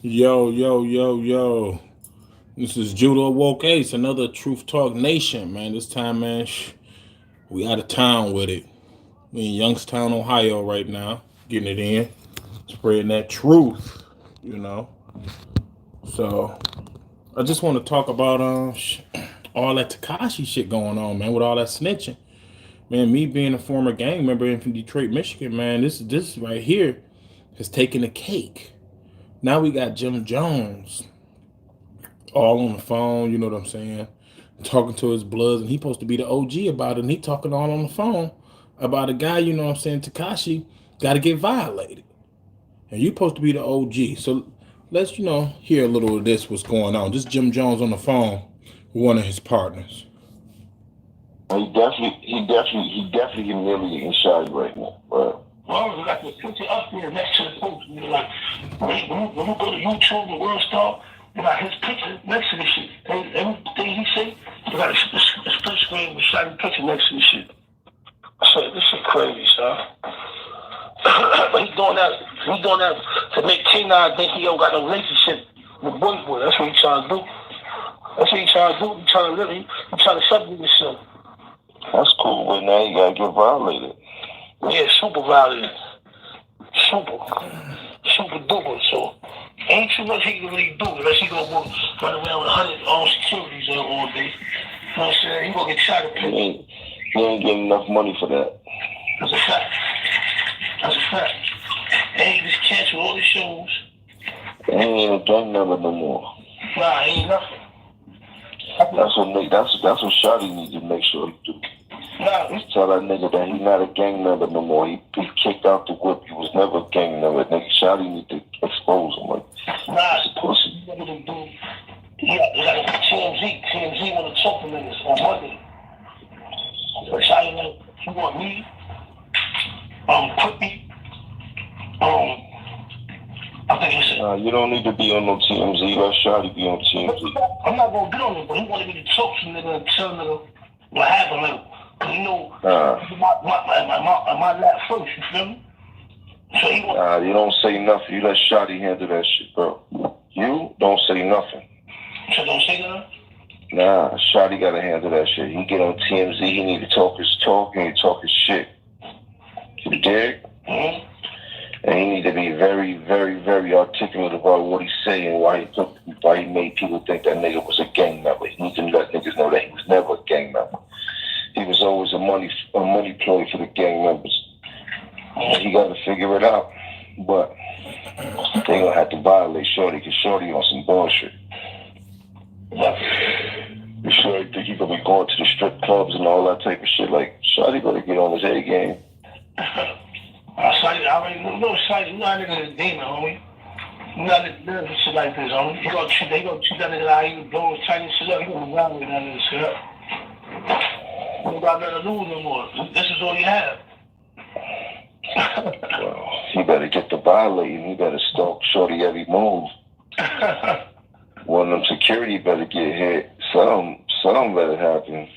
Yo, yo, yo, yo. This is Judah Woke Ace, another Truth Talk Nation, man. This time, man, we out of town with it. We in Youngstown, Ohio right now, getting it in, spreading that truth, you know. So, I just want to talk about all that Takashi shit going on, man, with all that snitching. Man, me being a former gang member in Detroit, Michigan, man, this right here has taken the cake. Now we got Jim Jones all on the phone, you know what I'm saying? Talking to his bloods, and he supposed to be the OG about it, and he talking all on the phone about a guy, you know what I'm saying, Takashi, got to get violated. And you supposed to be the OG. So let's, hear a little of this, what's going on. Just Jim Jones on the phone with one of his partners. He definitely humiliating Shotty right now. Well, we got the picture up there next to the post. Like, when you go to YouTube, the World Star, you got his picture next to the shit. Everything he say, you got a split screen with Shotty picture next to the shit. I said, this shit crazy, son. But he's doing that. He's doing that to make T9 think he don't got no relationship with boy. That's what he trying to do. That's what he trying to do. He trying to live. He trying to separate himself. That's cool, but now you gotta get violated. Yeah, super violated. Super duper. So ain't too much he can really do unless he gonna run around with 100 armed securities all day. You know what I'm saying? He gonna get shot at people. He ain't getting enough money for that. That's a fact. And he just cancel all the shows. He ain't a gang member no more. Nah, he ain't nothing. That's what Shotty needs to make sure he do. Nah, tell that nigga that he's not a gang member no more. He kicked out the whip. He was never a gang member. Nigga, Shotty need to expose him. Like, nah, it's pussy. What they do? Like TMZ want to talk to niggas on Monday. Shotty, like, you want me? Quickly. I think he said, you don't need to be on no TMZ. Let Shotty be on TMZ. I'm not gonna get on it, but he wanted me to talk to nigga and tell nigga what happened. Like, you know, my lap first. You feel me? So you don't say nothing. You let Shotty handle that shit, bro. You don't say nothing. So don't say nothing. Nah, Shotty gotta handle that shit. He get on TMZ. He need to talk his talk and he talk his shit. You dig? Mm-hmm. And he need to be very, very, very articulate about what he's saying, why he made people think that nigga was a gang member. He needs to let niggas know that he was never a gang member. He was always a money ploy for the gang members. And he got to figure it out. But they gonna have to violate Shorty because Shorty on some bullshit. Shorty think he gonna be going to the strip clubs and all that type of shit. Like, Shorty better get on his A game. I already know Shotty. You know that nigga is a demon, homie. You know that nigga shit like this, homie. He gonna treat that nigga like he was blowing his Chinese shit up. He gonna run with that nigga shit up. He don't got nothing to lose no more. This is all he had. Well, he better get the violating. He better stalk Shorty every move. One of them security better get hit. Something better happen.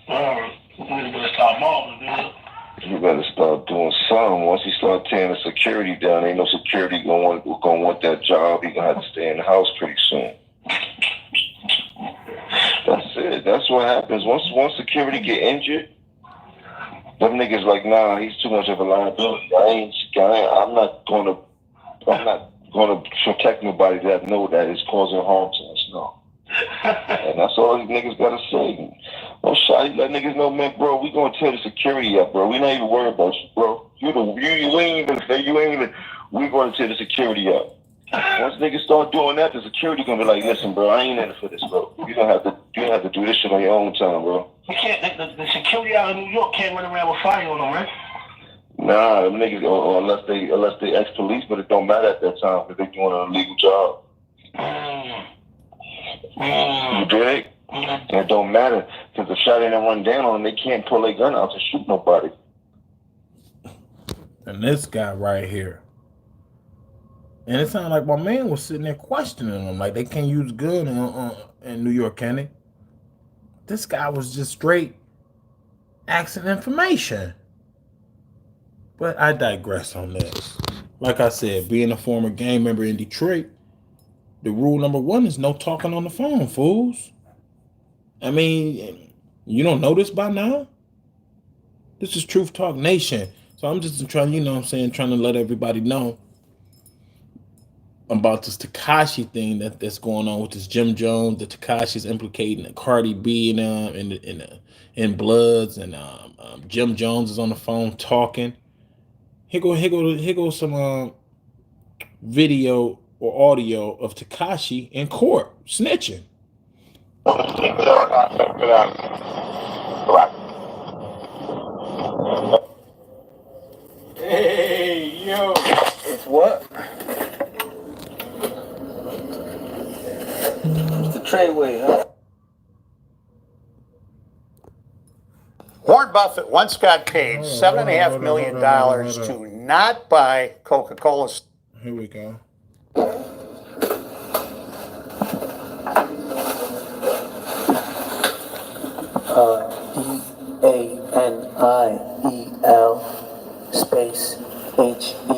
You better start mobbing, dude. You better start doing something. Once he start tearing the security down, ain't no security gonna want that job. He gonna have to stay in the house pretty soon. That's it. That's what happens. Once security get injured, them niggas like, nah, he's too much of a liability. I'm not gonna protect nobody that know that is causing harm to us. No. And that's all these niggas gotta say. No Shotty, let niggas know, man, bro, we gonna tear the security up, bro. We not even worried about you, bro. We gonna tear the security up. Once niggas start doing that, the security gonna be like, listen, bro, I ain't in it for this, bro. You gonna have to do this shit on your own time, bro. You can't. The security out in New York can't run around with fire on them, right? Nah, them niggas, or unless they ex-police, but it don't matter at that time because they doing an illegal job. You dig? It don't matter because the shot ain't run down on them. They can't pull their gun out to shoot nobody. And this guy right here. And it sounded like my man was sitting there questioning them. Like, they can't use gun in New York, can they? This guy was just straight asking information. But I digress on this. Like I said, being a former gang member in Detroit, The rule number one is no talking on the phone, fools. I mean, you don't know this by now? This is Truth Talk Nation. So I'm just trying, you know what I'm saying, trying to let everybody know about this Tekashi thing that's going on with this Jim Jones. The Tekashi's implicating the Cardi B in Bloods, and Jim Jones is on the phone talking. Here go some video or audio of Tekashi in court snitching. Hey, yo. It's what? It's the Treyway, huh? Warren Buffett once got paid $7.5 million to not buy Coca-Cola. Here we go. DANIEL space HERNANDEZ.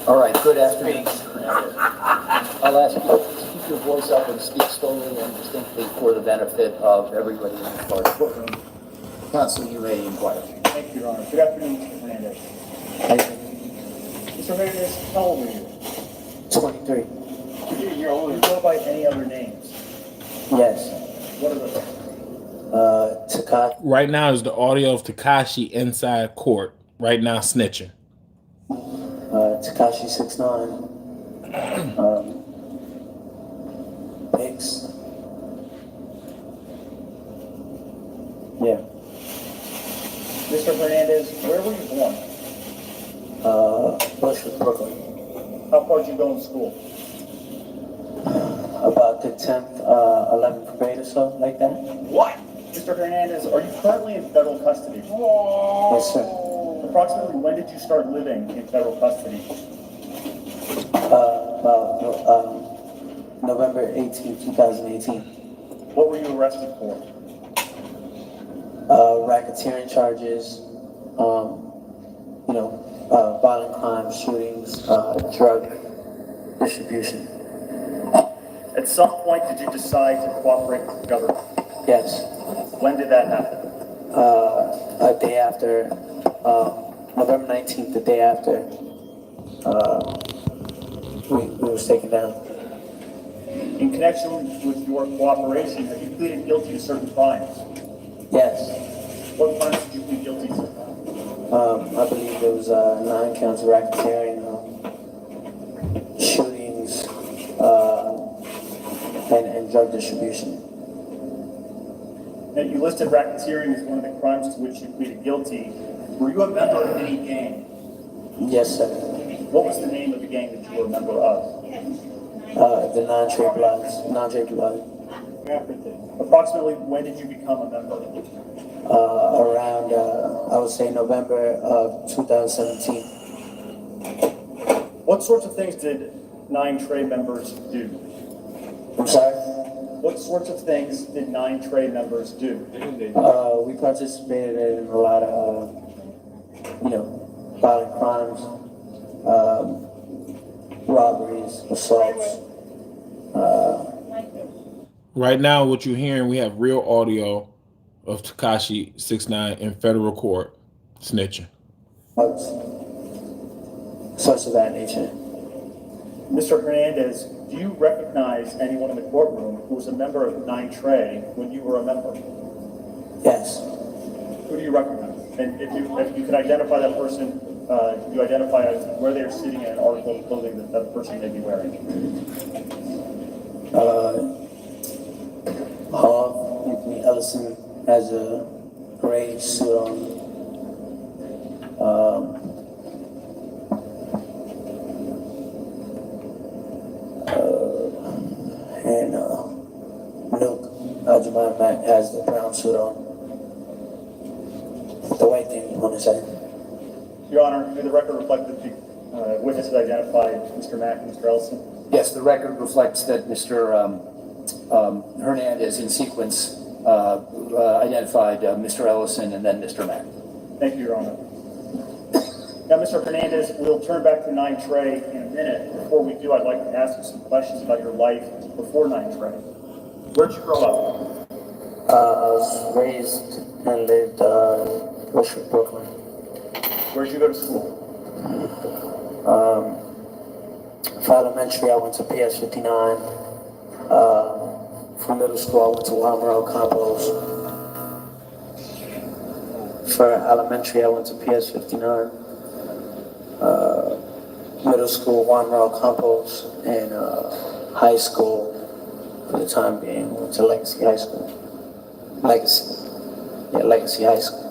All right, good afternoon. I'll ask you to keep your voice up and speak slowly and distinctly for the benefit of everybody in the courtroom. Counsel, you may inquire. Thank you, Your Honor. Good afternoon, Mr. Hernandez. Mr. Hernandez, how old are you? 23. You're older. Do you go by any other names? Yes. What are those? Tekashi. Right now is the audio of Tekashi inside court. Right now, snitching. Tekashi 6ix9ine. X. Yeah. Mr. Hernandez, where were you born? Bushwick, Brooklyn. How far did you go in school? About the 10th, 11th grade or so, like that. What? Mr. Hernandez, are you currently in federal custody? Yes, sir. Approximately when did you start living in federal custody? November 18, 2018. What were you arrested for? Racketeering charges, violent crimes, shootings, drug distribution. At some point, did you decide to cooperate with the government? Yes. When did that happen? A day after, November 19th, the day after we was taken down. In connection with your cooperation, have you pleaded guilty to certain crimes? Yes. What crimes did you plead guilty to? I believe there was 9 counts of racketeering, shootings, and drug distribution. And you listed racketeering as one of the crimes to which you pleaded guilty. Were you a member of any gang? Yes, sir. What was the name of the gang that you were a member of? The non-Trey Blood. Approximately when did you become a member? Around, I would say November of 2017. What sorts of things did 9 Trey members do? I'm sorry? What sorts of things did 9 Trey members do? We participated in a lot of, violent crimes, robberies, assaults. Right now, what you're hearing, we have real audio of Tekashi 6ix9ine in federal court snitching. Such of that nature. Mr. Hernandez, do you recognize anyone in the courtroom who was a member of 9 Trey when you were a member? Yes. Who do you recognize? And if you could identify that person, you identify as where they're sitting in an article of clothing that that person may be wearing. Anthony Ellison has a gray suit on. And Luke Algernon Mack has the brown suit on. The white thing on his head. Your Honor, may the record reflect that the witnesses identified Mr. Mack and Mr. Ellison? Yes, the record reflects that Mr. Hernandez, in sequence, identified Mr. Ellison and then Mr. Mack. Thank you, Your Honor. Now, Mr. Hernandez, we'll turn back to 9 Trey in a minute. Before we do, I'd like to ask you some questions about your life before 9 Trey. Where'd you grow up? I was raised and lived Bushwick, Brooklyn. Where'd you go to school? For elementary, I went to PS 59. For middle school, I went to Wamaro Campos. For elementary, I went to PS 59. Middle school, Wamaro Campos, and high school, for the time being, went to Legacy High School. Legacy High School.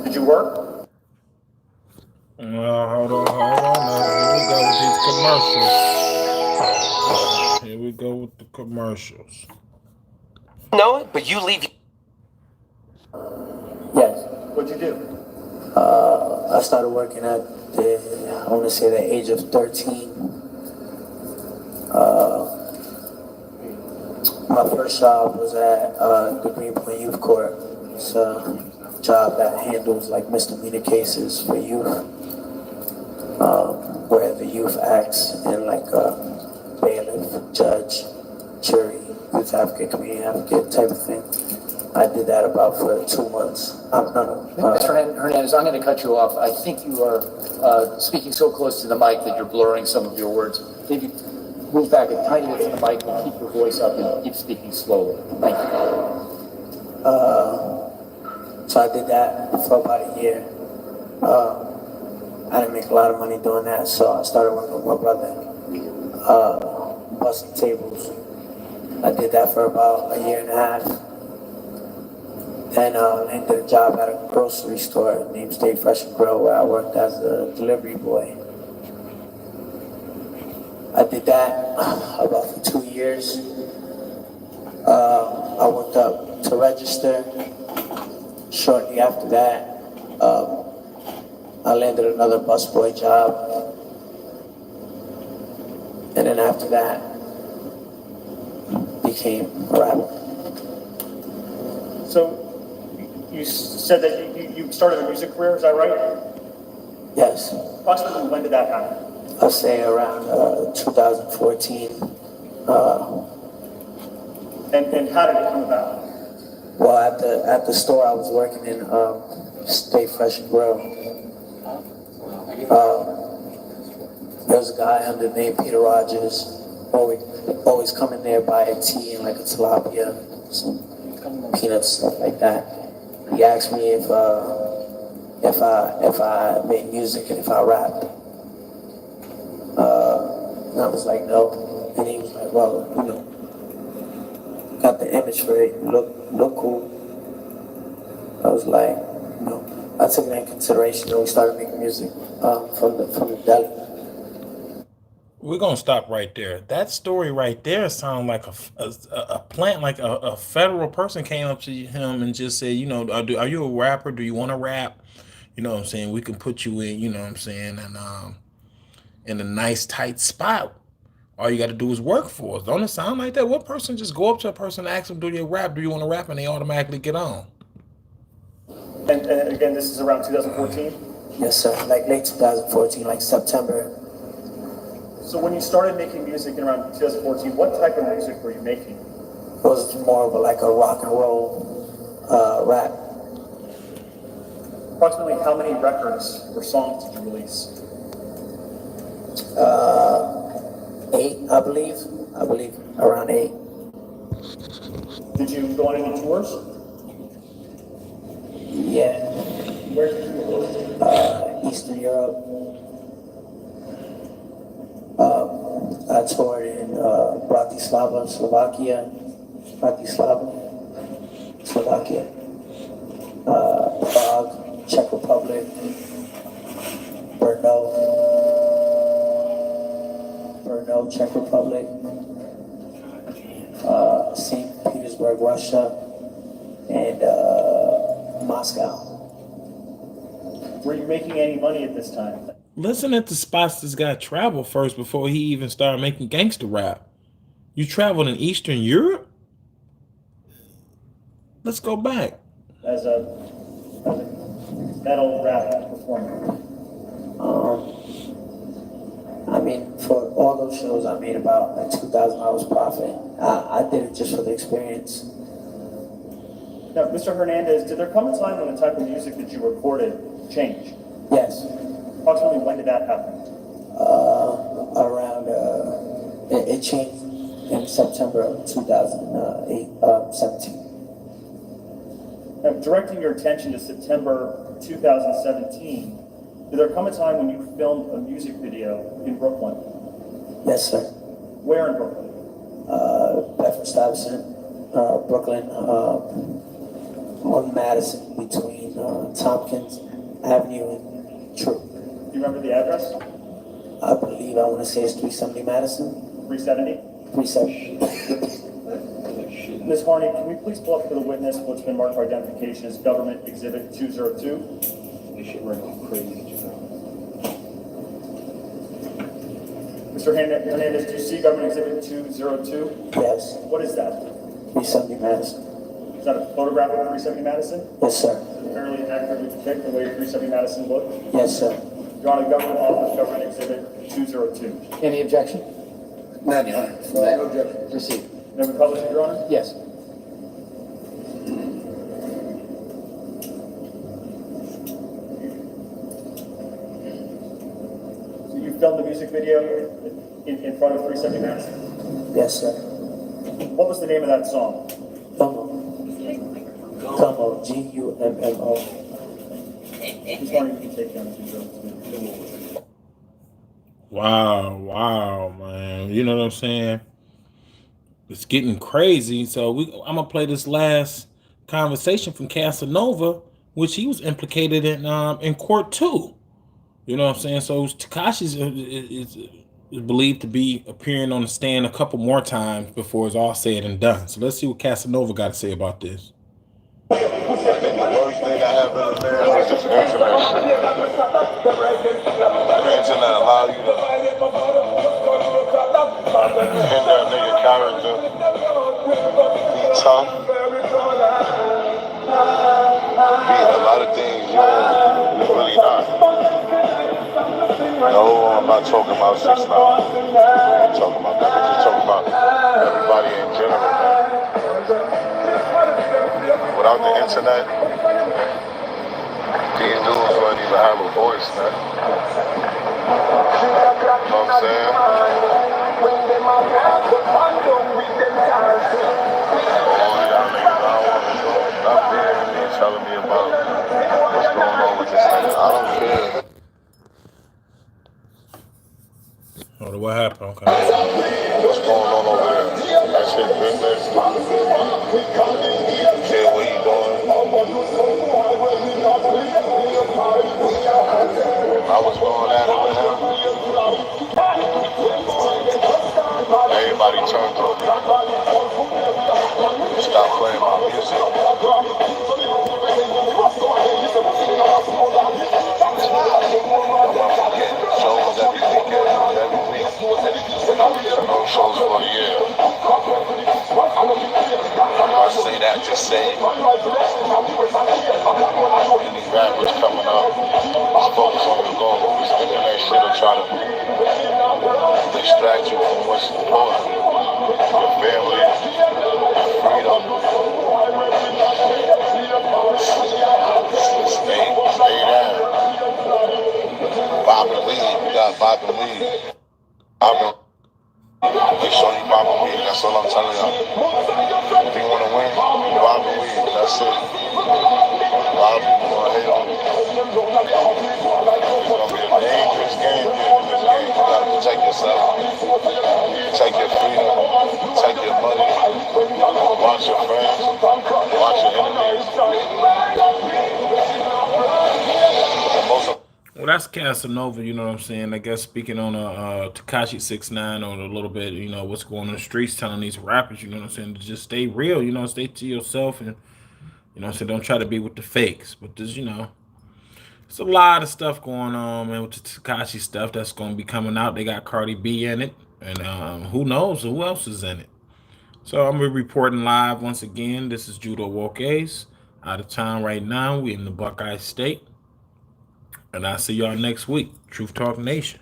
Did you work? Hold on. Here we go with the commercials. No, but you leave. Yes. What'd you do? I started working at I want to say the age of 13. My first job was at the Greenpoint Youth Court. It's a job that handles like misdemeanor cases for youth, where the youth acts in like a bailiff, judge, jury, youth advocate, community advocate type of thing. I did that about for 2 months. Mr. Hernandez, I'm going to cut you off. I think you are speaking so close to the mic that you're blurring some of your words. Maybe move back a tiny bit from the mic and keep your voice up and keep speaking slowly. Thank you. So I did that for about a year. I didn't make a lot of money doing that, so I started working with my brother, busting tables. I did that for about a year and a half. Then I did a job at a grocery store named Stay Fresh and Grill, where I worked as a delivery boy. I did that about for 2 years. I went up to register. Shortly after that, I landed another busboy job. And then after that, became a rapper. So, you said that you started a music career, is that right? Yes. Approximately when did that happen? I'll say around 2014. And how did it come about? Well, at the store I was working in, Stay Fresh and Grill. There was a guy under the name Peter Rogers, always coming there, buy a tea and like a tilapia, some peanuts, stuff like that. He asked me if I made music and if I rapped. And I was like, no. And he was like, well, you know, got the image for it, look cool. I was like, no. I took that in consideration and we started making music from the deli. We're gonna stop right there. That story right there sounds like a plant, like a federal person came up to him and just said, you know, are you a rapper? Do you want to rap? You know what I'm saying? We can put you in, you know what I'm saying, and in a nice tight spot. All you got to do is work for us. Don't it sound like that? What person just go up to a person and ask them, do you rap? Do you want to rap? And they automatically get on. And again, this is around 2014? Yes, sir. Like late 2014, like September. So when you started making music in around 2014, what type of music were you making? It was more of like a rock and roll rap. Approximately how many records or songs did you release? 8, I believe. Around 8. Did you go on any tours? Yeah. Where did you go? Eastern Europe. I toured in Bratislava, Slovakia. Prague, Czech Republic. Brno, Czech Republic. St. Petersburg, Russia. And Moscow. Were you making any money at this time? Listen at the spots this guy traveled first before he even started making gangster rap. You traveled in Eastern Europe? Let's go back. As a metal rap performer? I mean, for all those shows, I made about like $2,000 profit. I did it just for the experience. Now, Mr. Hernandez, did there come a time when the type of music that you recorded changed? Yes. Approximately when did that happen? It changed in September of 17. Now, directing your attention to September 2017, did there come a time when you filmed a music video in Brooklyn? Yes, sir. Where in Brooklyn? Bedford-Stuyvesant, Brooklyn, on Madison, between Tompkins Avenue and True. Do you remember the address? I believe, I want to say it's 370 Madison. 370? 370. Ms. Harney, can we please pull up for the witness what's been marked for identification as Government Exhibit 202? This shit running crazy. Mr. Hernandez, do you see Government Exhibit 202? Yes. What is that? 370 Madison. Is that a photograph of 370 Madison? Yes, sir. Does it fairly accurately depict the way 370 Madison looked? Yes, sir. Your Honor, Government Office, Government Exhibit 202. Any objection? None, Your Honor. No objection. Proceed. Never published it, Your Honor? Yes. So you filmed the music video in front of 370 Madison? Yes, sir. What was the name of that song? Gummo. Gummo. Gummo. Ms. Harney, you can take down 202. Wow, man. You know what I'm saying? It's getting crazy. So I'm gonna play this last conversation from Casanova, which he was implicated in court too. You know what I'm saying? So Tekashi's is believed to be appearing on the stand a couple more times before it's all said and done. So let's see what Casanova got to say about this. I think the worst thing that happened in there was this internet shit. The internet allow you to hinder a nigga character, be tough, be a lot of things you're really not. No, I'm not talking about 6 9 I'm talking about that. I'm just talking about everybody in general, man. Without the internet, these dudes wouldn't even have a voice, man. You know what I'm saying? All y'all niggas, I don't want to stop being me telling me about what's going on with this nigga. I don't care. Oh, what happened? Okay. What's going on over there? That shit business. Care what he doing. I was going at it with him. Everybody turned on me. Stop playing my music. Shows every weekend, every week. No shows for a year. I say that to say any rappers coming up, just focus on your goal. This internet shit will try to distract you from what's important. Your family, your freedom. Stay down. Bobbing weed, you got bobbing weed. Make sure you bobbing weed, that's all I'm telling y'all. If you want to win, bobbing weed, that's it. A lot of people gonna hate on you. It's gonna be a dangerous game here in this game. You gotta protect yourself, protect your freedom, protect your money, watch your friends, watch your enemies. Well, that's Casanova, you know what I'm saying? I guess speaking on Tekashi 6ix9ine on a little bit, you know, what's going on in the streets, telling these rappers, you know what I'm saying, to just stay real, you know, stay to yourself, and, you know, so don't try to be with the fakes. But there's, you know, there's a lot of stuff going on, man, with the Tekashi stuff that's going to be coming out. They got Cardi B in it, and who knows who else is in it. So I'm going to be reporting live once again. This is Judo Woke Ace, out of town right now. We in the Buckeye State. And I'll see y'all next week. Truth Talk Nation.